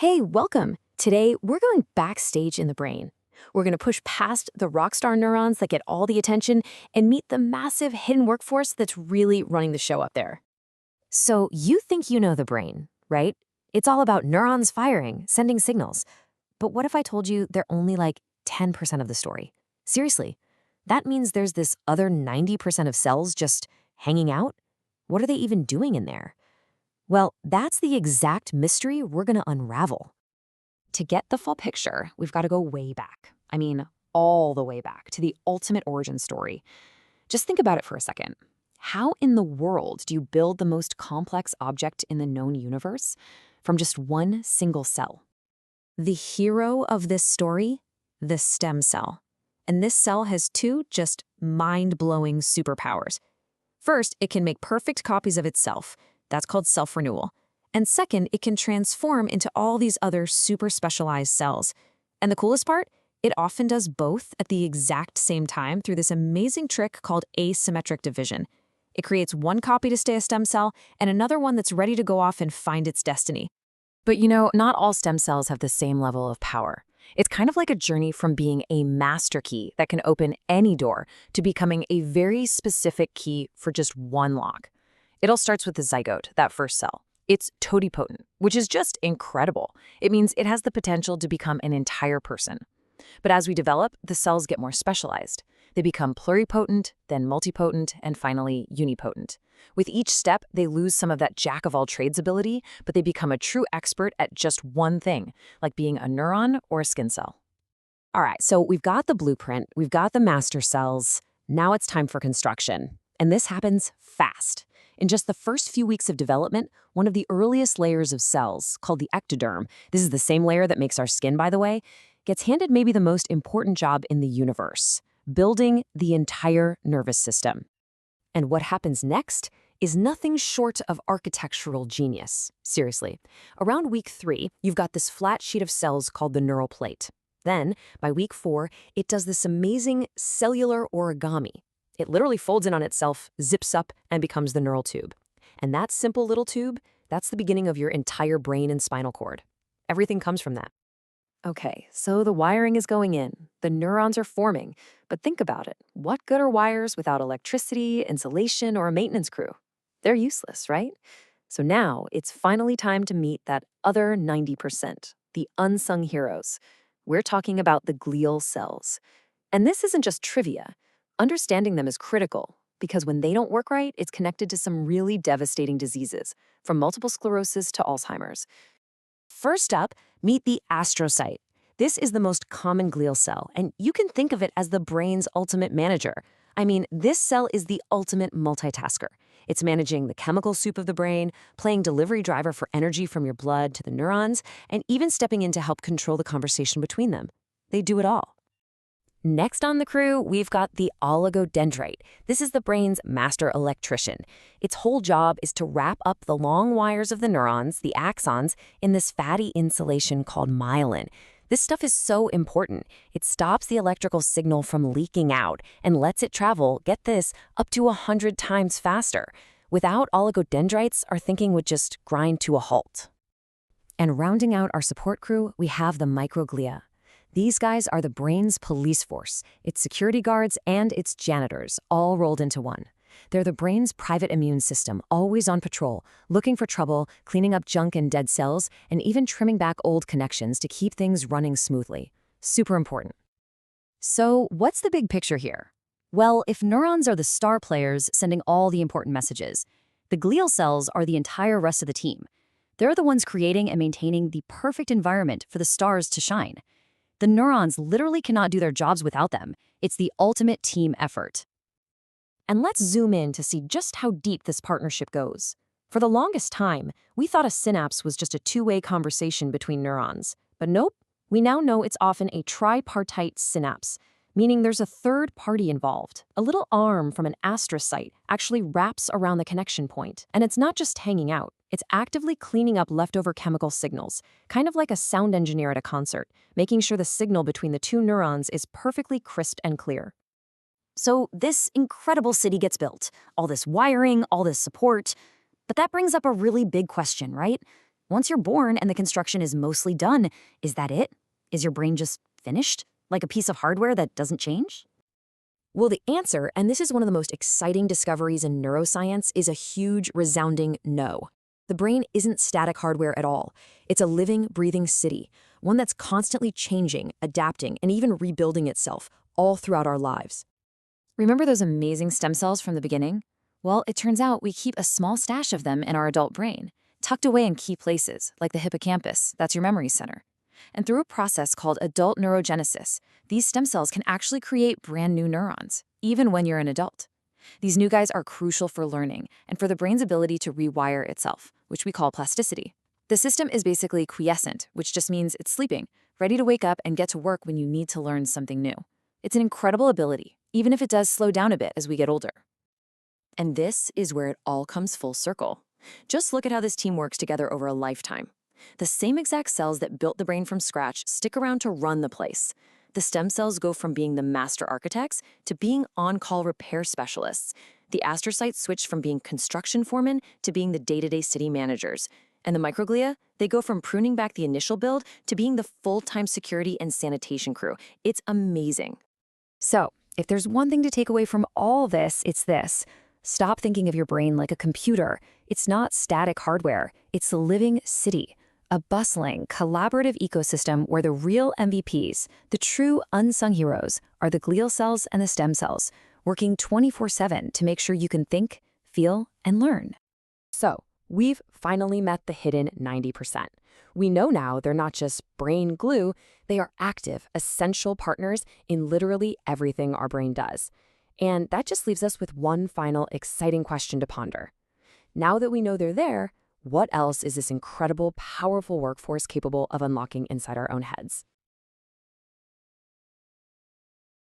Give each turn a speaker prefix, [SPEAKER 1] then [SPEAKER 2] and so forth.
[SPEAKER 1] Hey, welcome. Today, we're going backstage in the brain. We're going to push past the rockstar neurons that get all the attention and meet the massive hidden workforce that's really running the show up there. So, you think you know the brain, right? It's all about neurons firing, sending signals. But what if I told you they're only like 10% of the story? Seriously, that means there's this other 90% of cells just hanging out? What are they even doing in there? Well, that's the exact mystery we're going to unravel. To get the full picture, we've got to go way back. I mean, all the way back to the ultimate origin story. Just think about it for a second. How in the world do you build the most complex object in the known universe from just one single cell? The hero of this story? The stem cell. And this cell has two just mind-blowing superpowers. First, it can make perfect copies of itself. That's called self-renewal. And second, it can transform into all these other super specialized cells. And the coolest part? It often does both at the exact same time through this amazing trick called asymmetric division. It creates one copy to stay a stem cell and another one that's ready to go off and find its destiny. But not all stem cells have the same level of power. It's kind of like a journey from being a master key that can open any door to becoming a very specific key for just one lock. It all starts with the zygote, that first cell. It's totipotent, which is just incredible. It means it has the potential to become an entire person. But as we develop, the cells get more specialized. They become pluripotent, then multipotent, and finally unipotent. With each step, they lose some of that jack-of-all-trades ability, but they become a true expert at just one thing, like being a neuron or a skin cell. All right, so we've got the blueprint, we've got the master cells. Now it's time for construction. And this happens fast. In just the first few weeks of development, one of the earliest layers of cells, called the ectoderm, this is the same layer that makes our skin, by the way, gets handed maybe the most important job in the universe, building the entire nervous system. And what happens next is nothing short of architectural genius. Seriously. Around week 3, you've got this flat sheet of cells called the neural plate. Then, by week 4, it does this amazing cellular origami. It literally folds in on itself, zips up, and becomes the neural tube. And that simple little tube, that's the beginning of your entire brain and spinal cord. Everything comes from that. Okay, so the wiring is going in, the neurons are forming, but think about it. What good are wires without electricity, insulation, or a maintenance crew? They're useless, right? So now it's finally time to meet that other 90%, the unsung heroes. We're talking about the glial cells. And this isn't just trivia. Understanding them is critical because when they don't work right, it's connected to some really devastating diseases, from multiple sclerosis to Alzheimer's. First up, meet the astrocyte. This is the most common glial cell, and you can think of it as the brain's ultimate manager. I mean, this cell is the ultimate multitasker. It's managing the chemical soup of the brain, playing delivery driver for energy from your blood to the neurons, and even stepping in to help control the conversation between them. They do it all. Next on the crew, we've got the oligodendrite. This is the brain's master electrician. Its whole job is to wrap up the long wires of the neurons, the axons, in this fatty insulation called myelin. This stuff is so important. It stops the electrical signal from leaking out and lets it travel, get this, up to 100 times faster. Without oligodendrites, our thinking would just grind to a halt. And rounding out our support crew, we have the microglia. These guys are the brain's police force, its security guards and its janitors, all rolled into one. They're the brain's private immune system, always on patrol, looking for trouble, cleaning up junk and dead cells, and even trimming back old connections to keep things running smoothly. Super important. So, what's the big picture here? Well, if neurons are the star players sending all the important messages, the glial cells are the entire rest of the team. They're the ones creating and maintaining the perfect environment for the stars to shine. The neurons literally cannot do their jobs without them. It's the ultimate team effort. And let's zoom in to see just how deep this partnership goes. For the longest time, we thought a synapse was just a two-way conversation between neurons. But nope, we now know it's often a tripartite synapse, meaning there's a third party involved. A little arm from an astrocyte actually wraps around the connection point. And it's not just hanging out. It's actively cleaning up leftover chemical signals, kind of like a sound engineer at a concert, making sure the signal between the two neurons is perfectly crisp and clear. So this incredible city gets built. All this wiring, all this support. But that brings up a really big question, right?
[SPEAKER 2] Once you're born and the construction is mostly done, is that it? Is your brain just finished? Like a piece of hardware that doesn't change?
[SPEAKER 1] Well, the answer, and this is one of the most exciting discoveries in neuroscience, is a huge, resounding no. The brain isn't static hardware at all. It's a living, breathing city, one that's constantly changing, adapting, and even rebuilding itself, all throughout our lives.
[SPEAKER 2] Remember those amazing stem cells from the beginning? Well, it turns out we keep a small stash of them in our adult brain, tucked away in key places, like the hippocampus, that's your memory center. And through a process called adult neurogenesis, these stem cells can actually create brand new neurons, even when you're an adult. These new guys are crucial for learning and for the brain's ability to rewire itself, which we call plasticity. The system is basically quiescent, which just means it's sleeping, ready to wake up and get to work when you need to learn something new. It's an incredible ability, even if it does slow down a bit as we get older. And this is where it all comes full circle. Just look at how this team works together over a lifetime. The same exact cells that built the brain from scratch stick around to run the place. The stem cells go from being the master architects to being on-call repair specialists. The astrocytes switch from being construction foremen to being the day-to-day city managers. And the microglia, they go from pruning back the initial build to being the full-time security and sanitation crew. It's amazing. So, if there's one thing to take away from all this, it's this. Stop thinking of your brain like a computer. It's not static hardware. It's a living city, a bustling, collaborative ecosystem where the real MVPs, the true unsung heroes, are the glial cells and the stem cells, working 24/7 to make sure you can think, feel, and learn.
[SPEAKER 1] So, we've finally met the hidden 90%. We know now they're not just brain glue, they are active, essential partners in literally everything our brain does. And that just leaves us with one final exciting question to ponder. Now that we know they're there, what else is this incredible, powerful workforce capable of unlocking inside our own heads?